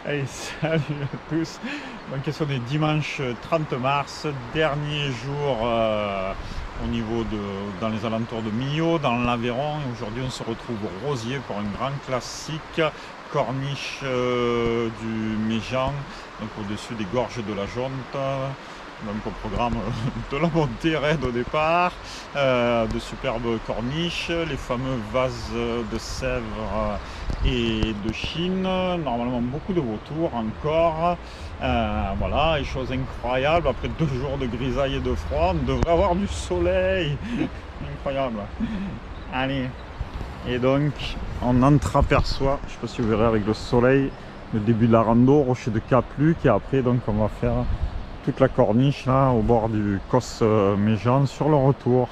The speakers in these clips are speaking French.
Allez, salut à tous. Donc, on est dimanche 30 mars, dernier jour au niveau dans les alentours de Millau, dans l'Aveyron. Aujourd'hui, on se retrouve au Rosier pour un grand classique, corniche du Méjean, donc au-dessus des gorges de la Jonte. Donc au programme de la montée raide au départ, de superbes corniches, les fameux vases de Sèvres et de Chine, normalement beaucoup de vautours encore, voilà, et chose incroyable, après 2 jours de grisaille et de froid, on devrait avoir du soleil, incroyable. Allez, et donc on entreaperçoit, je ne sais pas si vous verrez avec le soleil, le début de la rando, rocher de Capluc, et après donc on va faire toute la corniche là au bord du Cos Méjean sur le retour.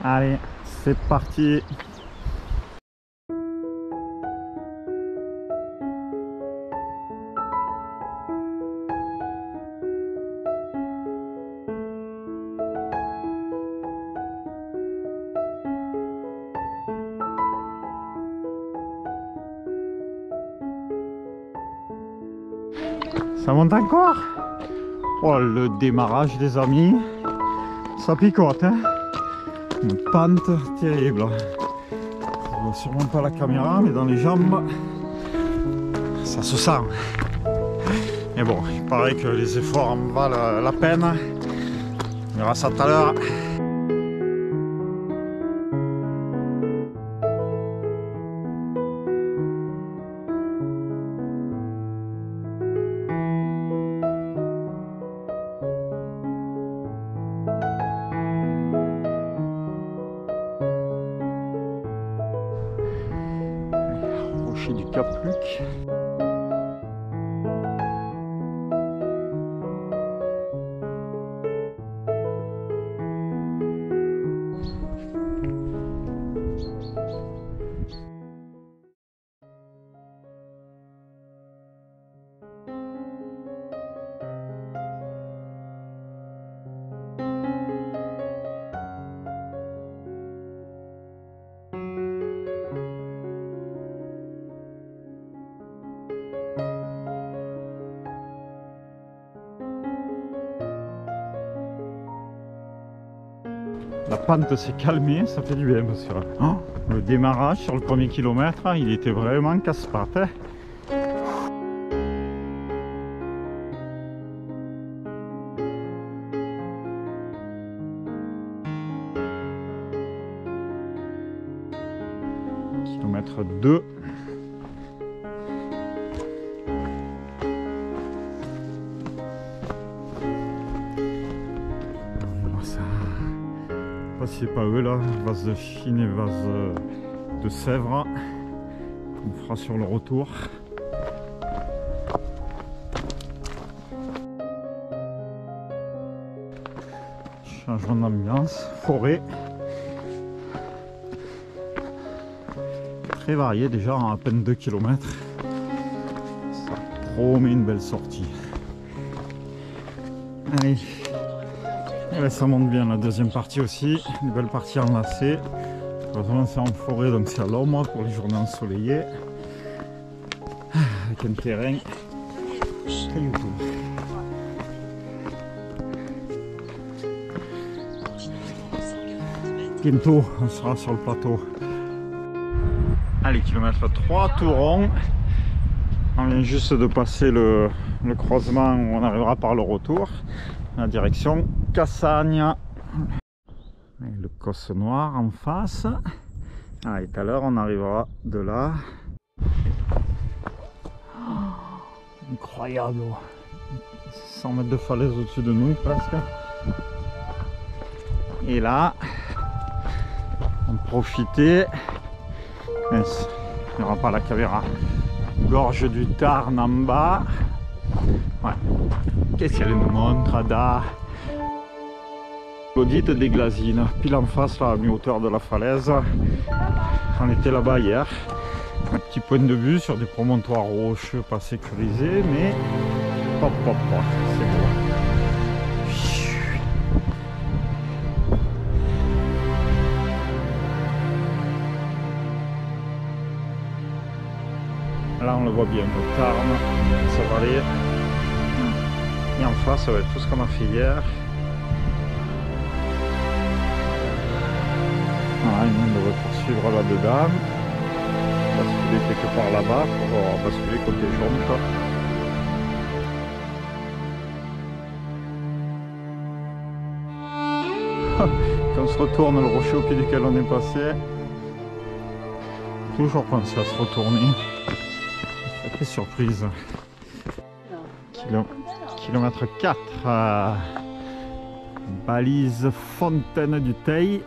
Allez, c'est parti. Ça monte encore. Oh, le démarrage des amis, ça picote, hein. Une pente terrible. Je vois sûrement pas la caméra, mais dans les jambes, ça se sent. Mais bon, il paraît que les efforts en valent la peine. On verra ça tout à l'heure. Du Capluc. La pente s'est calmée, ça fait du bien parce que le démarrage sur le premier kilomètre, il était vraiment casse-pattes. Hein. Kilomètre 2. C'est pas eux là, vase de Chine et vase de Sèvres. On fera sur le retour. Changement d'ambiance, forêt. Très varié déjà en à peine 2 km. Ça promet une belle sortie. Allez. Et ça monte bien la deuxième partie aussi, une belle partie enlacée. Heureusement c'est en forêt donc c'est à l'ombre pour les journées ensoleillées. Avec un terrain caillouteux. Bientôt on sera sur le plateau. Allez, kilomètre 3, tout rond. On vient juste de passer le croisement où on arrivera par le retour. La direction Cassagne. Et le Cos noir en face. Ah, et tout à l'heure on arrivera de là. Oh, incroyable. 100 mètres de falaise au-dessus de nous presque. Et là, on profitait. Il n'y aura pas la caméra. Gorge du Tarn en bas. Ouais. Qu'est-ce qu'elle nous montre, Ada? L'audite des Glazines, pile en face, là, à mi-hauteur de la falaise. On était là-bas hier. Un petit point de vue sur des promontoires rocheux pas sécurisés, mais pop, pop, pop, c'est beau. Là on le voit bien, le Tarn, sa vallée. Et en face, ça va être tout ce qu'on a fait hier. Voilà, nous on devrait poursuivre là-dedans. Basculer quelque part là-bas pour basculer côté jaune, quoi. Quand on se retourne, le rocher au pied duquel on est passé, toujours penser à se retourner. Sacrée surprise. Kilomètre 4, balise Fontaine du Teil.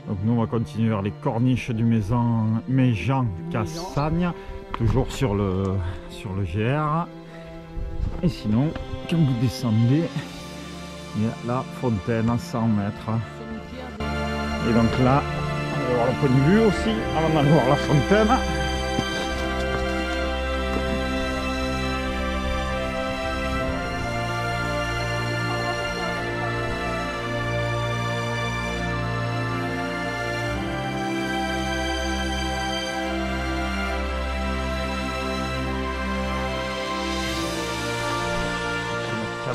Donc nous on va continuer vers les corniches du Méjean Cassagne, toujours sur le GR. Et sinon, quand vous descendez, il y a la fontaine à 100 mètres. Et donc là, on va voir le point de vue aussi, avant d'aller voir la fontaine.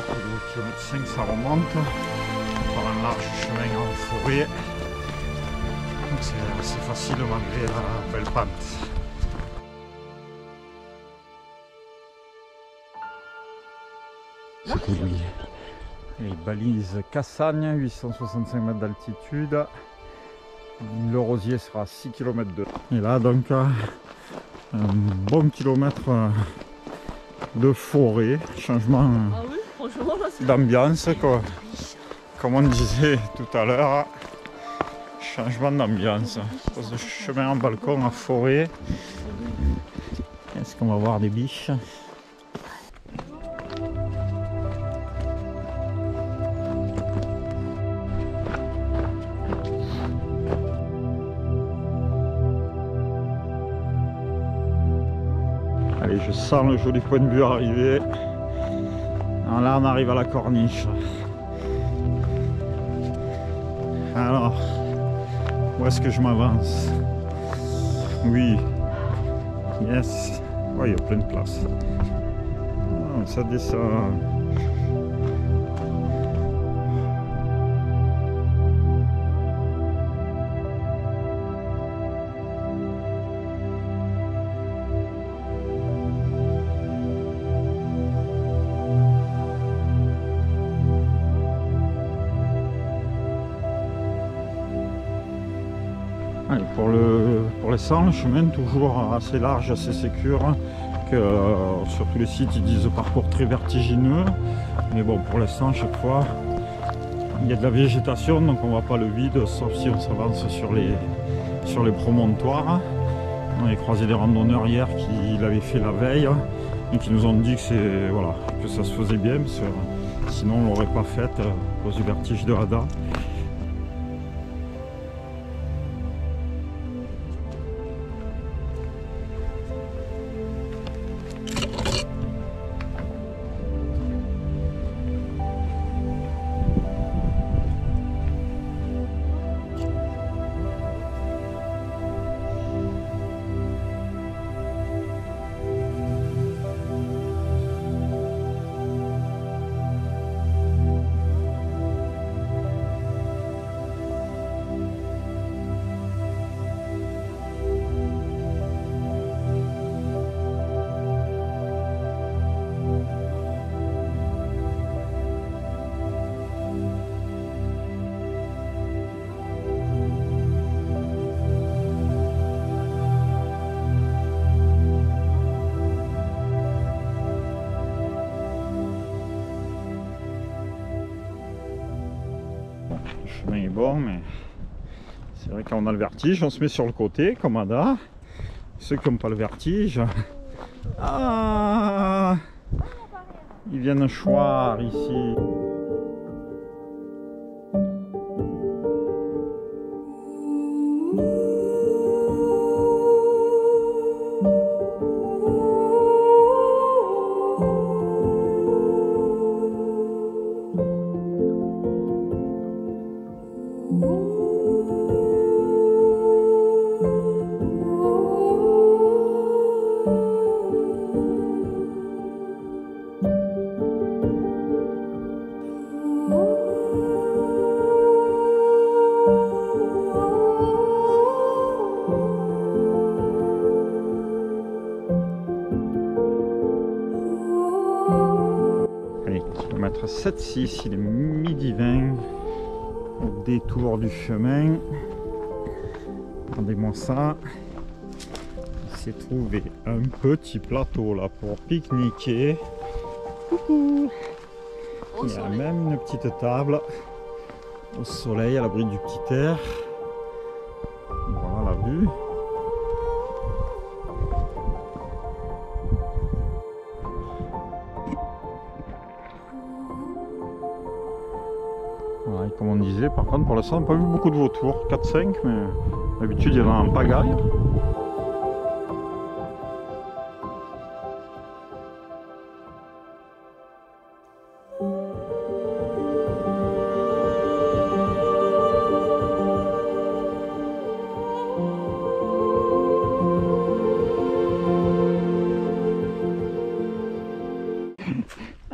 Le kilomètre 5 ça remonte par un large chemin en forêt, donc c'est assez facile malgré la belle pente. C'était lui. Les balises Cassagne, 865 mètres d'altitude. Le Rosier sera à 6 km de. Et là donc un bon kilomètre de forêt, changement d'ambiance quoi. Comme on disait tout à l'heure, changement d'ambiance. De chemin en balcon à forêt. Est-ce qu'on va voir des biches? Allez, je sens le joli point de vue arriver. Alors là, on arrive à la corniche. Alors, où est-ce que je m'avance? Oui. Yes. Oh, il y a plein de place. Oh, ça descend. Allez, pour l'instant, le chemin est toujours assez large, assez sécure. Sur tous les sites, ils disent parcours très vertigineux. Mais bon, pour l'instant, chaque fois, il y a de la végétation, donc on ne voit pas le vide, sauf si on s'avance sur les promontoires. On a croisé des randonneurs hier qui l'avaient fait la veille et qui nous ont dit que ça se faisait bien, parce que sinon on ne l'aurait pas fait à cause du vertige de Hada. Le chemin est bon, mais c'est vrai quand on a le vertige, on se met sur le côté comme Hada. Ceux qui n'ont pas le vertige, ils viennent choir ici. km 7,6, il est midi 20 au détour du chemin. Regardez-moi ça. Il s'est trouvé un petit plateau là pour pique-niquer. Coucou. Il y a même une petite table au soleil à l'abri du petit air. Voilà la vue. Voilà, et comme on disait, par contre pour l'instant on n'a pas vu beaucoup de vautours, 4-5, mais d'habitude il y en a en pagaille.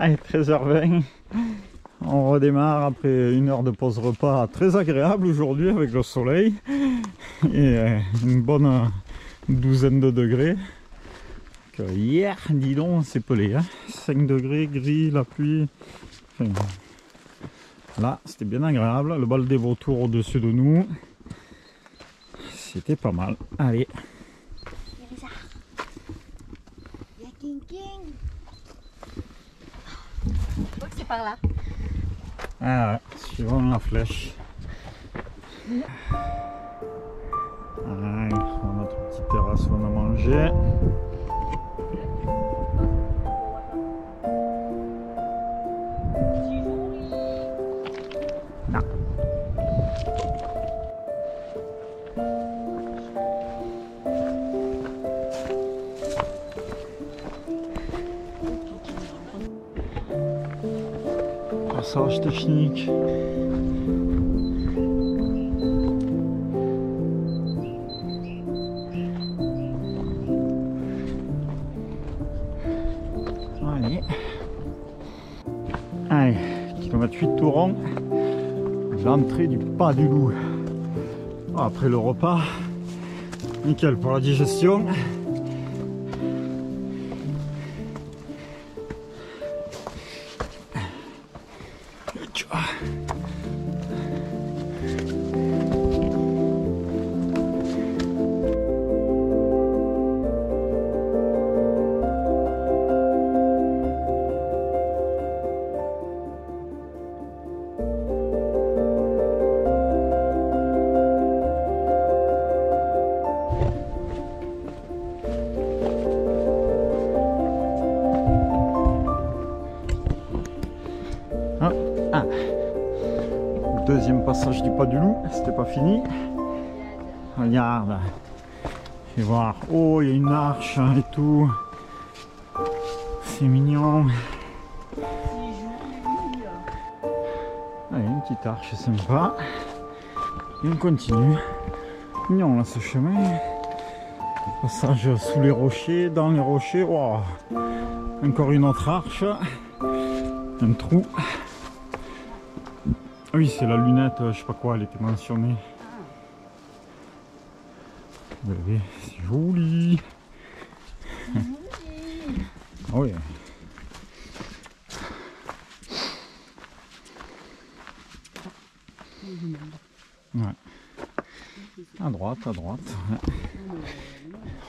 Allez, 13h20, on redémarre après une heure de pause repas très agréable aujourd'hui avec le soleil et une bonne douzaine de degrés. Donc, hier, dis donc, on s'est pelé, hein. 5 degrés, gris, la pluie. Enfin, là, c'était bien agréable. Le bal des vautours au-dessus de nous, c'était pas mal. Allez. Je crois que c'est par là. Ah ouais, suivant la flèche. Allez, on a notre petite terrasse où on a mangé. Non. Passage technique. Allez, kilomètre 8 tout rond, l'entrée du Pas du Loup. Après le repas, nickel pour la digestion. Ah. Deuxième passage du Pas du Loup, c'était pas fini. Regarde, je vais voir. Oh, il y a une arche et tout. C'est mignon. Allez, une petite arche sympa. Et on continue. Mignon là ce chemin. Passage sous les rochers, dans les rochers. Wow. Encore une autre arche. Un trou. Ah oui, c'est la lunette, je sais pas quoi, elle était mentionnée. C'est joli. Ah oui. Ouais. À droite, à droite. Ouais.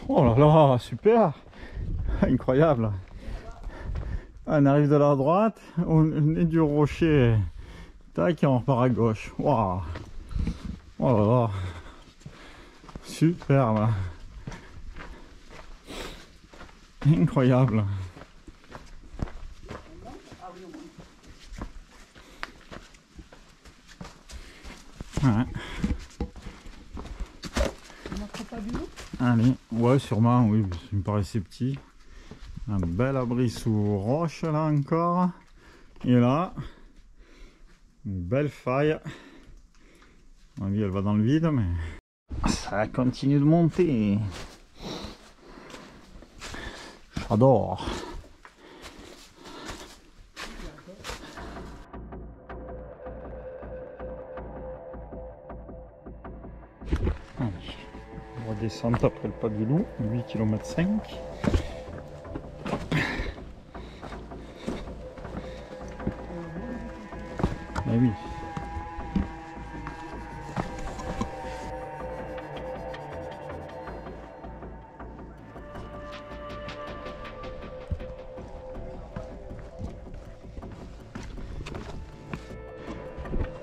Oh là là, super. Incroyable. On arrive de la droite, on est du rocher. Tac, et on repart à gauche. Waouh! Oh là là! Super là! Incroyable! Ouais. Allez, ouais, sûrement, oui, il me paraissait petit. Un bel abri sous roche là encore. Et là, une belle faille. À mon avis, elle va dans le vide, mais ça continue de monter. J'adore. Allez, on va descendre après le Pas du Loup, 8 km 5. Eh oui.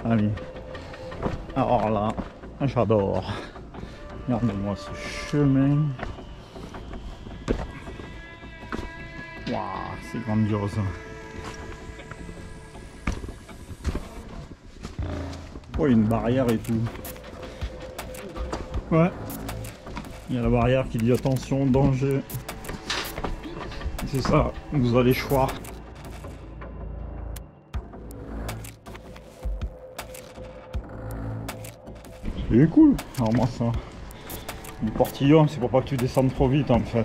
Allez. Alors là, j'adore. Regardez-moi ce chemin. Waouh, c'est grandiose. Oh, il y a une barrière et tout. Ouais. Il y a la barrière qui dit attention, danger. C'est ça, vous allez choir. C'est cool. Alors moi ça, le portillon, c'est pour pas que tu descendes trop vite en fait.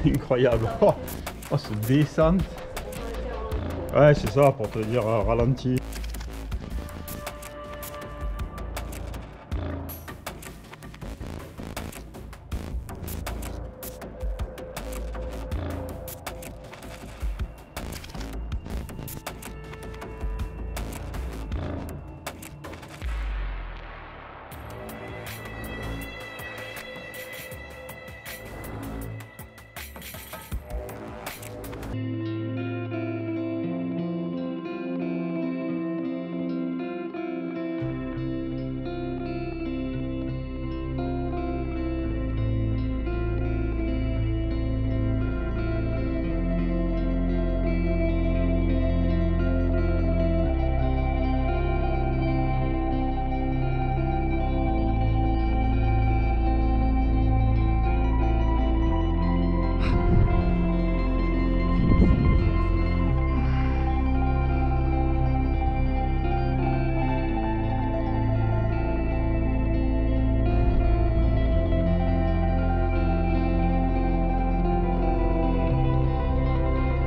Incroyable. Oh, cette descente. Ouais, c'est ça, pour te dire ralenti.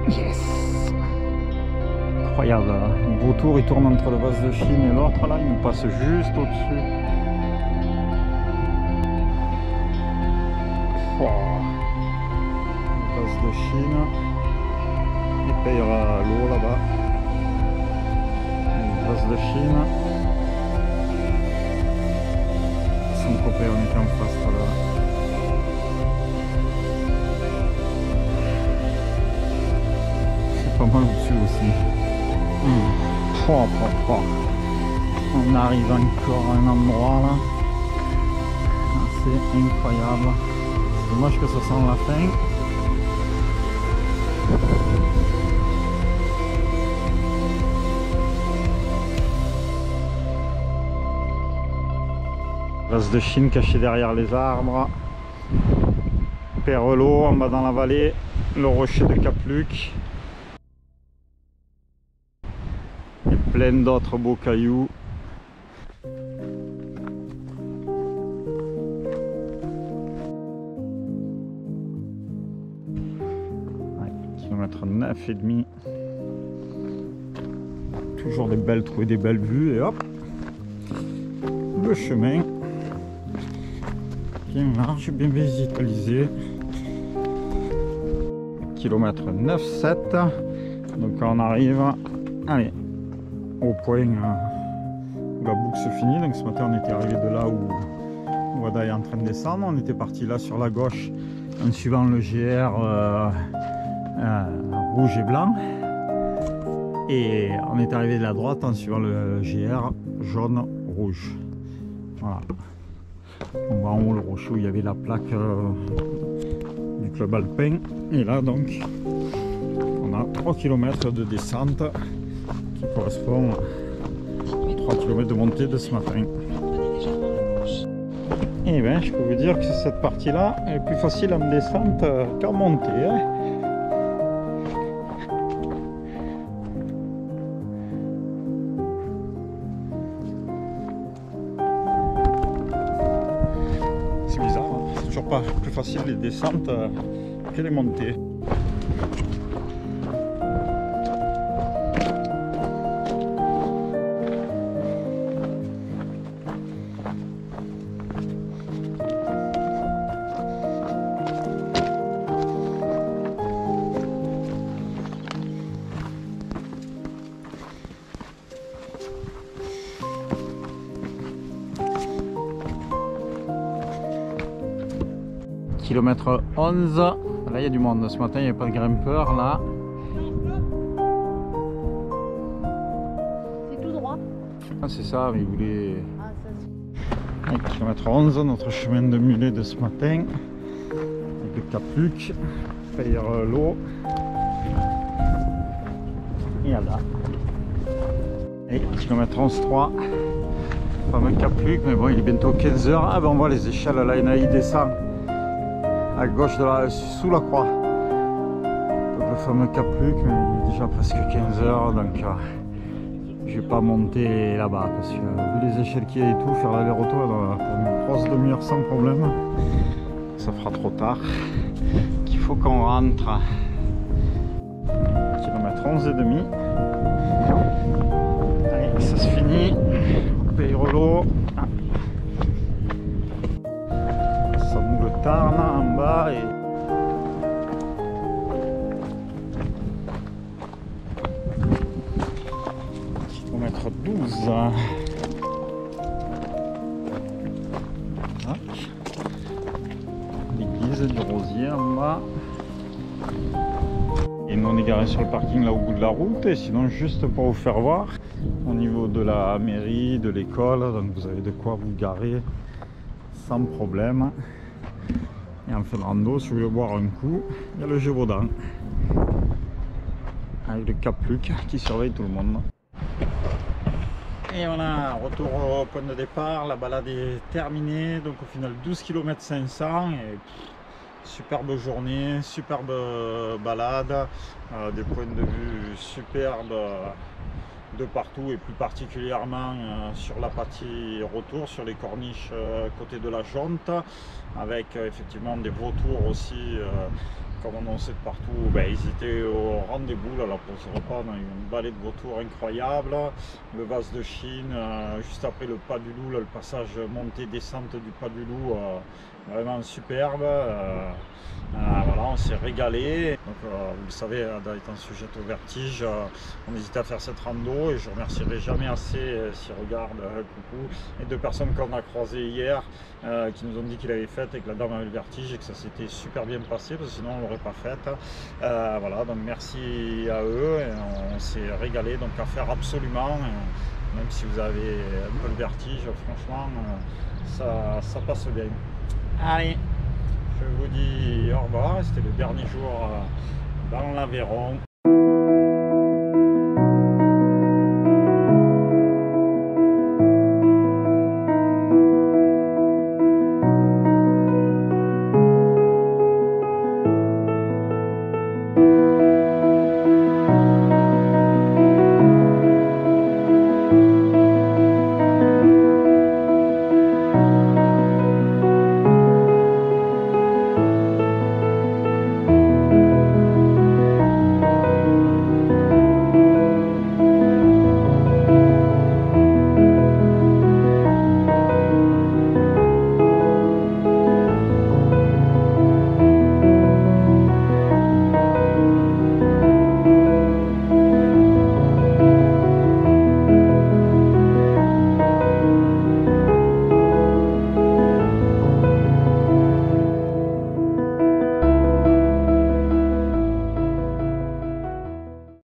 Yes. Incroyable. Le beau tour, il tourne entre le vase de Chine et l'autre, là, il nous passe juste au-dessus. Oh. Le vase de Chine. Il payera l'eau là-bas. Le vase de Chine. Son copain, on était en face tout à l'heure. Pas mal au-dessus aussi. On arrive encore à un endroit là. C'est incroyable. C'est dommage que ça sent la fin. Vase de Chine caché derrière les arbres. Perrelot en bas dans la vallée. Le rocher de Cap-Luc. Plein d'autres beaux cailloux. Ouais, kilomètre 9,5. Toujours des belles trous et des belles vues et hop, le chemin bien large, bien végétalisé. Kilomètre 9,7. Donc on arrive, allez, au point où la boucle se finit. Donc ce matin on était arrivé de là où Wada est en train de descendre. On était parti là sur la gauche en suivant le GR rouge et blanc, et on est arrivé de la droite en suivant le GR jaune rouge. Voilà, on va en haut le rocher où il y avait la plaque du club alpin, et là donc on a 3 km de descente qui correspond à 3 km de montée de ce matin. Et bien je peux vous dire que cette partie là est plus facile en descente qu'en montée, hein. C'est bizarre, hein, c'est toujours pas plus facile les descentes que les montées. kilomètre 11. Là il y a du monde, ce matin il n'y avait pas de grimpeurs là. C'est tout droit. Ah c'est ça, mais il voulait... Ah, ça c'est... Kilomètre 11, notre chemin de mulet de ce matin. Avec le Cap Luc, faire l'eau. Et là. Et kilomètre 11,3. Fameux Cap Luc, mais bon il est bientôt 15 h. Ah ben on voit les échelles là, il descend à gauche de la, sous la croix. Donc le fameux Cap Luc, mais il est déjà presque 15 h, donc je vais pas monter là-bas parce que vu les échelles qu'il y a et tout, faire l'aller-retour pour une grosse demi-heure sans problème, ça fera trop tard. Qu'il faut qu'on rentre. Kilomètre 11,5. Allez, ça se finit. Peyrolo. Ça nous le Tarn en bas et kilomètre 12. L'église du Rosier en bas. Et nous on est garé sur le parking là au bout de la route, et sinon juste pour vous faire voir au niveau de la mairie, de l'école, donc vous avez de quoi vous garer sans problème. Et en fin de rando, si vous voulez boire un coup, il y a le Gévaudan avec le Cap Luc qui surveille tout le monde. Et voilà, retour au point de départ, la balade est terminée, donc au final 12 km 500 et superbe journée, superbe balade, des points de vue superbes de partout et plus particulièrement sur la partie retour, sur les corniches côté de la Jonte, avec effectivement des vautours aussi, comme on sait de partout. Ben, ils étaient au rendez-vous là pour ce repas. On a eu une balai de vautours incroyable, le vase de Chine, juste après le pas du loup, là, le passage montée-descente du pas du loup, vraiment superbe. Voilà, on s'est régalé. Donc, vous le savez, étant sujet au vertige, on hésitait à faire cette rando et je remercierai jamais assez s'ils regardent, coucou, les deux personnes qu'on a croisées hier qui nous ont dit qu'il avait fait et que la dame avait le vertige et que ça s'était super bien passé parce que sinon on l'aurait pas faite. Voilà, donc merci à eux et on s'est régalé, donc à faire absolument, même si vous avez un peu le vertige, franchement ça passe bien. Allez, je vous dis au revoir, c'était le dernier jour dans l'Aveyron